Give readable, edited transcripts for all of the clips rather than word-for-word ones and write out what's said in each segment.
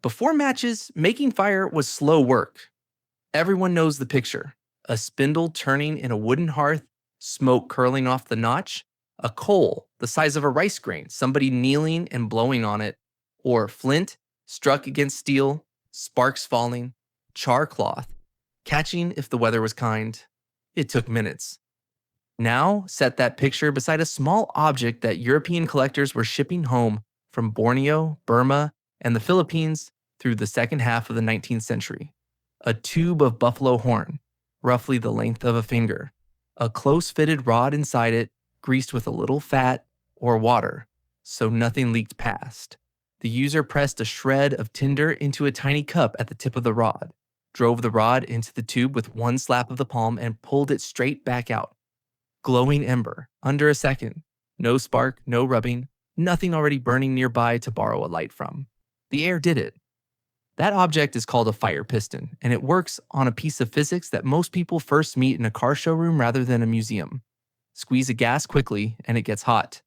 Before matches, making fire was slow work. Everyone knows the picture: a spindle turning in a wooden hearth, smoke curling off the notch, a coal the size of a rice grain, somebody kneeling and blowing on it, or flint struck against steel, sparks falling, char cloth, catching if the weather was kind. It took minutes. Now, set that picture beside a small object that European collectors were shipping home from Borneo, Burma, and the Philippines through the second half of the 19th century. A tube of buffalo horn, roughly the length of a finger, a close-fitted rod inside it, greased with a little fat or water, so nothing leaked past. The user pressed a shred of tinder into a tiny cup at the tip of the rod, drove the rod into the tube with one slap of the palm, and pulled it straight back out. Glowing ember, under a second. No spark, no rubbing, nothing already burning nearby to borrow a light from. The air did it. That object is called a fire piston, and it works on a piece of physics that most people first meet in a car showroom rather than a museum. Squeeze a gas quickly, and it gets hot.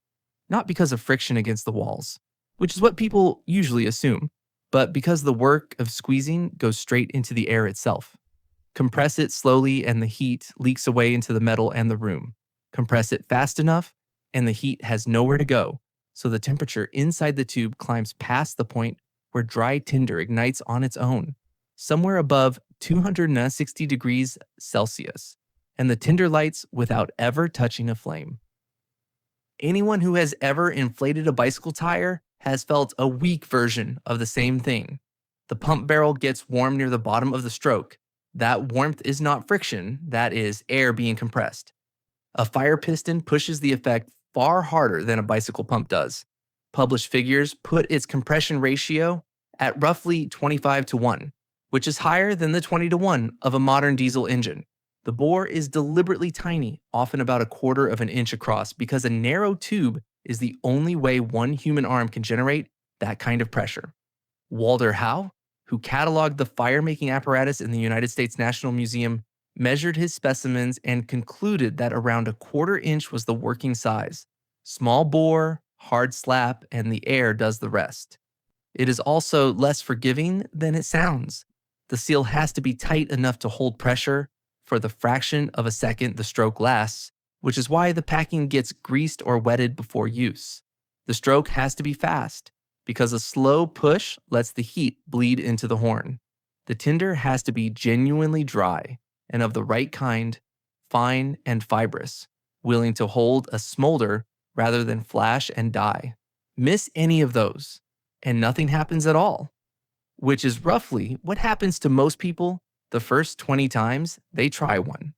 Not because of friction against the walls, which is what people usually assume, but because the work of squeezing goes straight into the air itself. Compress it slowly, and the heat leaks away into the metal and the room. Compress it fast enough, and the heat has nowhere to go, so the temperature inside the tube climbs past the point where dry tinder ignites on its own, somewhere above 260 degrees Celsius, and the tinder lights without ever touching a flame. Anyone who has ever inflated a bicycle tire has felt a weak version of the same thing. The pump barrel gets warm near the bottom of the stroke. That warmth is not friction, that is air being compressed. A fire piston pushes the effect far harder than a bicycle pump does. Published figures put its compression ratio at roughly 25-1, which is higher than the 20-1 of a modern diesel engine. The bore is deliberately tiny, often about 1/4 of an inch across, because a narrow tube is the only way one human arm can generate that kind of pressure. Walter Howe, who cataloged the fire-making apparatus in the United States National Museum, measured his specimens and concluded that around 1/4 inch was the working size. Small bore, hard slap, and the air does the rest. It is also less forgiving than it sounds. The seal has to be tight enough to hold pressure for the fraction of a second the stroke lasts, which is why the packing gets greased or wetted before use. The stroke has to be fast, because a slow push lets the heat bleed into the horn. The tinder has to be genuinely dry and of the right kind, fine and fibrous, willing to hold a smolder rather than flash and die. Miss any of those, and nothing happens at all, which is roughly what happens to most people the first 20 times they try one.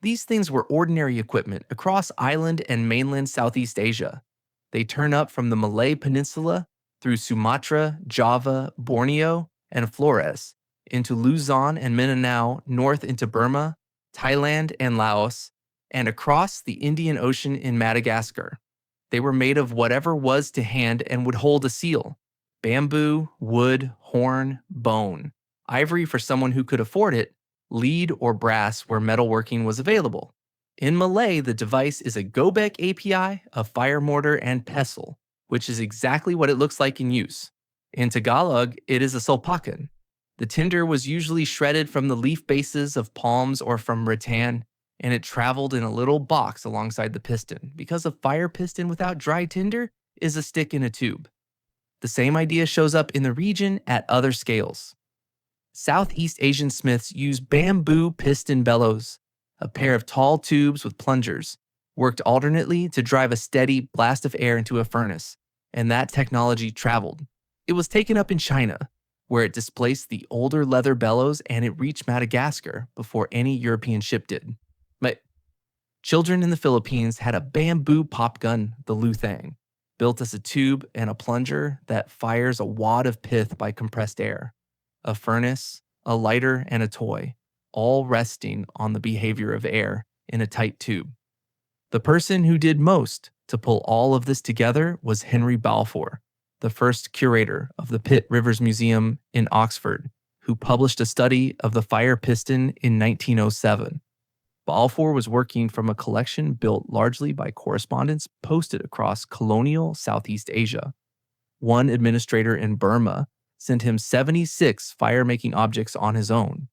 These things were ordinary equipment across island and mainland Southeast Asia. They turn up from the Malay Peninsula through Sumatra, Java, Borneo, and Flores, into Luzon and Mindanao, north into Burma, Thailand, and Laos, and across the Indian Ocean in Madagascar. They were made of whatever was to hand and would hold a seal: bamboo, wood, horn, bone, ivory for someone who could afford it, lead or brass where metalworking was available. In Malay, the device is a Gobek API, a fire mortar, and pestle, which is exactly what it looks like in use. In Tagalog, it is a sulpakan. The tinder was usually shredded from the leaf bases of palms or from rattan, and it traveled in a little box alongside the piston, because a fire piston without dry tinder is a stick in a tube. The same idea shows up in the region at other scales. Southeast Asian smiths use bamboo piston bellows, a pair of tall tubes with plungers, worked alternately to drive a steady blast of air into a furnace, and that technology traveled. It was taken up in China, where it displaced the older leather bellows, and it reached Madagascar before any European ship did. But children in the Philippines had a bamboo pop gun, the luthang, built as a tube and a plunger that fires a wad of pith by compressed air. A furnace, a lighter, and a toy, all resting on the behavior of air in a tight tube. The person who did most to pull all of this together was Henry Balfour, the first curator of the Pitt Rivers Museum in Oxford, who published a study of the fire piston in 1907. Balfour was working from a collection built largely by correspondence posted across colonial Southeast Asia. One administrator in Burma sent him 76 fire-making objects on his own.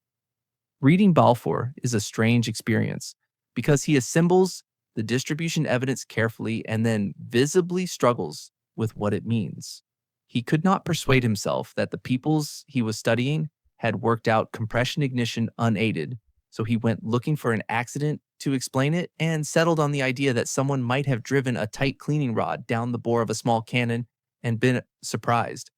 Reading Balfour is a strange experience because he assembles the distribution evidence carefully and then visibly struggles with what it means. He could not persuade himself that the peoples he was studying had worked out compression ignition unaided, so he went looking for an accident to explain it and settled on the idea that someone might have driven a tight cleaning rod down the bore of a small cannon and been surprised.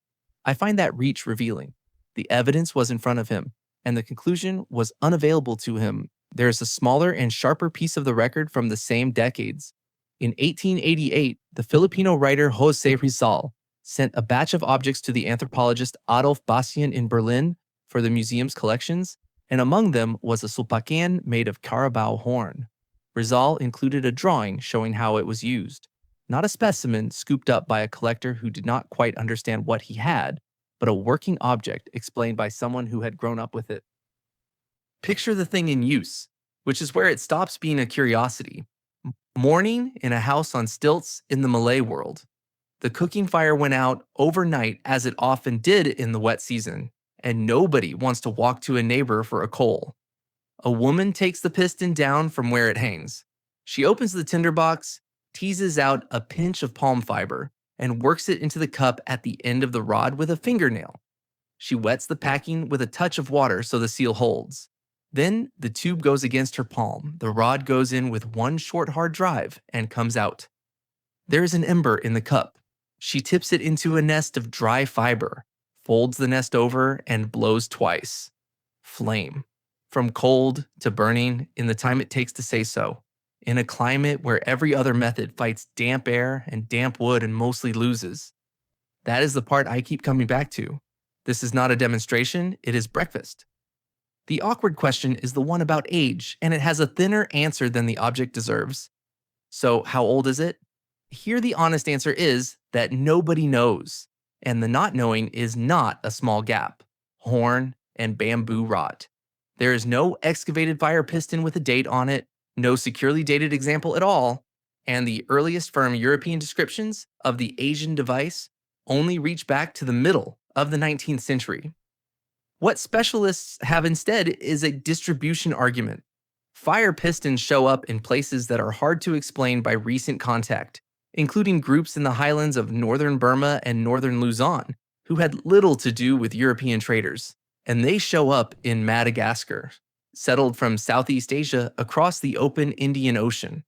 I find that reach revealing. The evidence was in front of him, and the conclusion was unavailable to him. There is a smaller and sharper piece of the record from the same decades. In 1888, the Filipino writer Jose Rizal sent a batch of objects to the anthropologist Adolf Bastian in Berlin for the museum's collections, and among them was a sulpacan made of carabao horn. Rizal included a drawing showing how it was used, not a specimen scooped up by a collector who did not quite understand what he had, but a working object explained by someone who had grown up with it. Picture the thing in use, which is where it stops being a curiosity. Morning in a house on stilts in the Malay world. The cooking fire went out overnight, as it often did in the wet season, and nobody wants to walk to a neighbor for a coal. A woman takes the piston down from where it hangs. She opens the tinderbox, teases out a pinch of palm fiber, and works it into the cup at the end of the rod with a fingernail. She wets the packing with a touch of water so the seal holds. Then the tube goes against her palm, the rod goes in with one short hard drive, and comes out. There is an ember in the cup. She tips it into a nest of dry fiber, folds the nest over, and blows twice. Flame. From cold to burning in the time it takes to say so. In a climate where every other method fights damp air and damp wood and mostly loses. That is the part I keep coming back to. This is not a demonstration, it is breakfast. The awkward question is the one about age, and it has a thinner answer than the object deserves. So, how old is it? Here the honest answer is that nobody knows, and the not knowing is not a small gap. Horn and bamboo rot. There is no excavated fire piston with a date on it, no securely dated example at all, and the earliest firm European descriptions of the Asian device only reach back to the middle of the 19th century. What specialists have instead is a distribution argument. Fire pistons show up in places that are hard to explain by recent contact, including groups in the highlands of northern Burma and northern Luzon, who had little to do with European traders, and they show up in Madagascar, settled from Southeast Asia across the open Indian Ocean.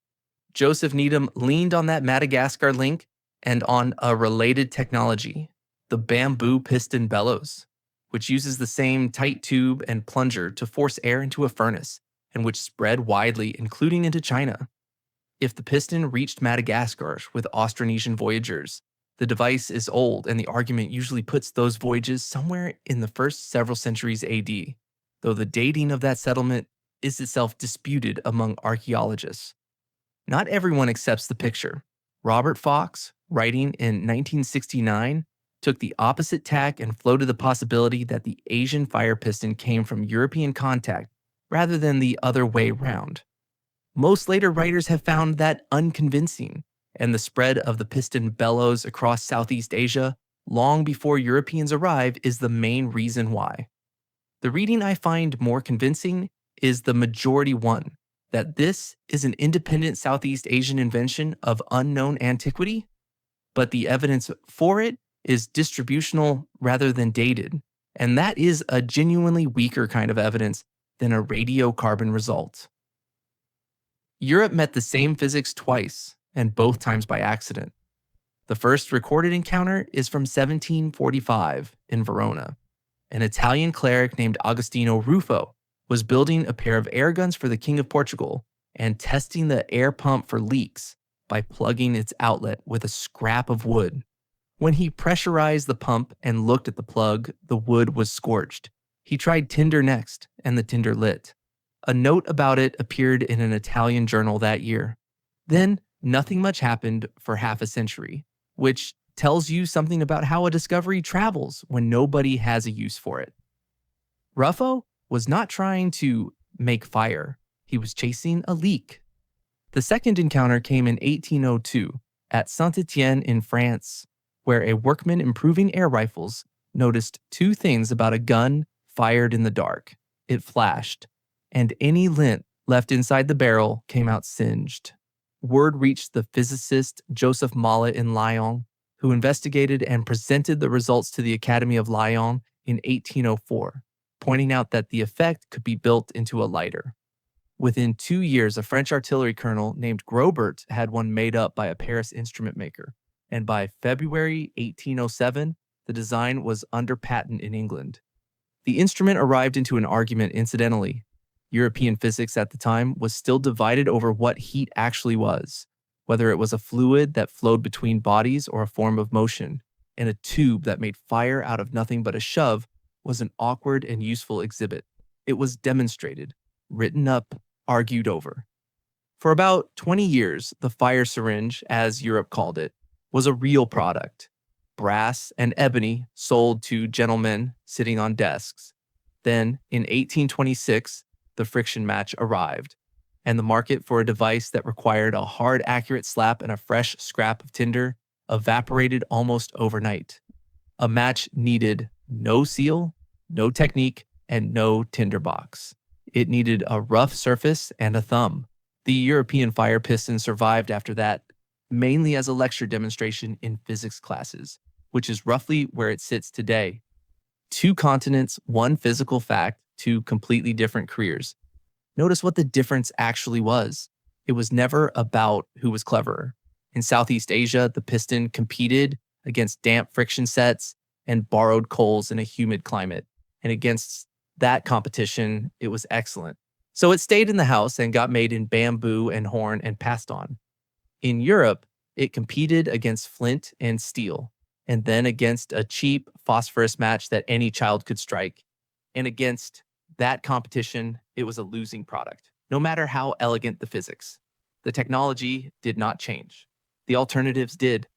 Joseph Needham leaned on that Madagascar link and on a related technology, the bamboo piston bellows, which uses the same tight tube and plunger to force air into a furnace, and which spread widely, including into China. If the piston reached Madagascar with Austronesian voyagers, the device is old, and the argument usually puts those voyages somewhere in the first several centuries AD, though the dating of that settlement is itself disputed among archaeologists. Not everyone accepts the picture. Robert Fox, writing in 1969, took the opposite tack and floated the possibility that the Asian fire piston came from European contact rather than the other way round. Most later writers have found that unconvincing, and the spread of the piston bellows across Southeast Asia long before Europeans arrive is the main reason why. The reading I find more convincing is the majority one, that this is an independent Southeast Asian invention of unknown antiquity, but the evidence for it is distributional rather than dated, and that is a genuinely weaker kind of evidence than a radiocarbon result. Europe met the same physics twice, and both times by accident. The first recorded encounter is from 1745 in Verona. An Italian cleric named Agostino Ruffo was building a pair of air guns for the King of Portugal and testing the air pump for leaks by plugging its outlet with a scrap of wood. When he pressurized the pump and looked at the plug, the wood was scorched. He tried tinder next, and the tinder lit. A note about it appeared in an Italian journal that year. Then, nothing much happened for half a century, which tells you something about how a discovery travels when nobody has a use for it. Ruffo was not trying to make fire. He was chasing a leak. The second encounter came in 1802 at Saint-Étienne in France, where a workman improving air rifles noticed two things about a gun fired in the dark. It flashed, and any lint left inside the barrel came out singed. Word reached the physicist Joseph Mallet in Lyon, who investigated and presented the results to the Academy of Lyon in 1804, pointing out that the effect could be built into a lighter. Within 2 years, a French artillery colonel named Grobert had one made up by a Paris instrument maker, and by February 1807, the design was under patent in England. The instrument arrived into an argument incidentally. European physics at the time was still divided over what heat actually was, whether it was a fluid that flowed between bodies or a form of motion, and a tube that made fire out of nothing but a shove was an awkward and useful exhibit. It was demonstrated, written up, argued over. For about 20 years, the fire syringe, as Europe called it, was a real product. Brass and ebony sold to gentlemen sitting on desks. Then, in 1826, the friction match arrived, and the market for a device that required a hard, accurate slap and a fresh scrap of tinder evaporated almost overnight. A match needed no seal, no technique, and no tinderbox. It needed a rough surface and a thumb. The European fire piston survived after that, mainly as a lecture demonstration in physics classes, which is roughly where it sits today. 2 continents, 1 physical fact, 2 completely different careers. Notice what the difference actually was. It was never about who was cleverer. In Southeast Asia, the piston competed against damp friction sets and borrowed coals in a humid climate. And against that competition, it was excellent. So it stayed in the house and got made in bamboo and horn and passed on. In Europe, it competed against flint and steel, and then against a cheap phosphorus match that any child could strike. And against that competition, it was a losing product, no matter how elegant the physics. The technology did not change. The alternatives did.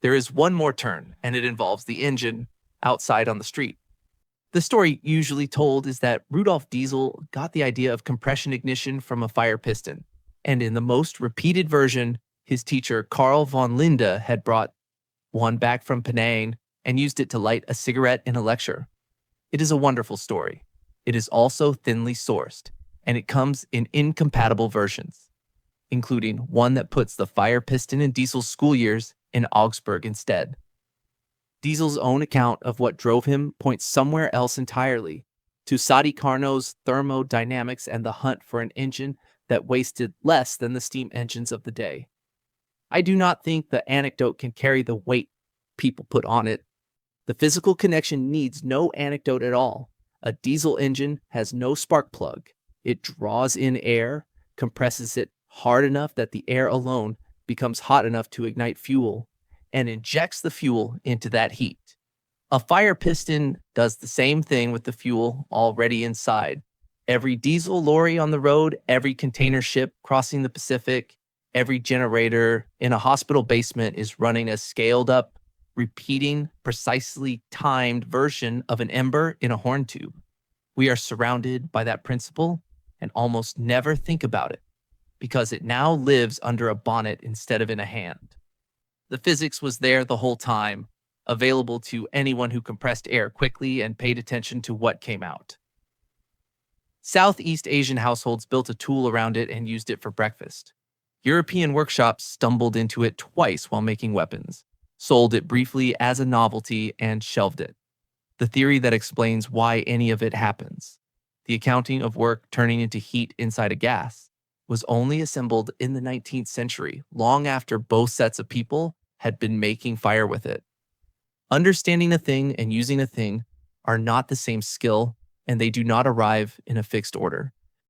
There is one more turn, and it involves the engine outside on the street. The story usually told is that Rudolf Diesel got the idea of compression ignition from a fire piston, and in the most repeated version, his teacher Carl von Linde had brought one back from Penang and used it to light a cigarette in a lecture. It is a wonderful story. It is also thinly sourced, and it comes in incompatible versions, including one that puts the fire piston in Diesel's school years in Augsburg instead. Diesel's own account of what drove him points somewhere else entirely, to Sadi Carnot's thermodynamics and the hunt for an engine that wasted less than the steam engines of the day. I do not think the anecdote can carry the weight people put on it. The physical connection needs no anecdote at all. A diesel engine has no spark plug. It draws in air, compresses it hard enough that the air alone becomes hot enough to ignite fuel, and injects the fuel into that heat. A fire piston does the same thing with the fuel already inside. Every diesel lorry on the road, every container ship crossing the Pacific, every generator in a hospital basement is running a scaled up, repeating, precisely timed version of an ember in a horn tube. We are surrounded by that principle and almost never think about it because it now lives under a bonnet instead of in a hand. The physics was there the whole time, available to anyone who compressed air quickly and paid attention to what came out. Southeast Asian households built a tool around it and used it for breakfast. European workshops stumbled into it twice while making weapons, sold it briefly as a novelty, and shelved it. The theory that explains why any of it happens, the accounting of work turning into heat inside a gas, was only assembled in the 19th century, long after both sets of people had been making fire with it. Understanding a thing and using a thing are not the same skill, and they do not arrive in a fixed order.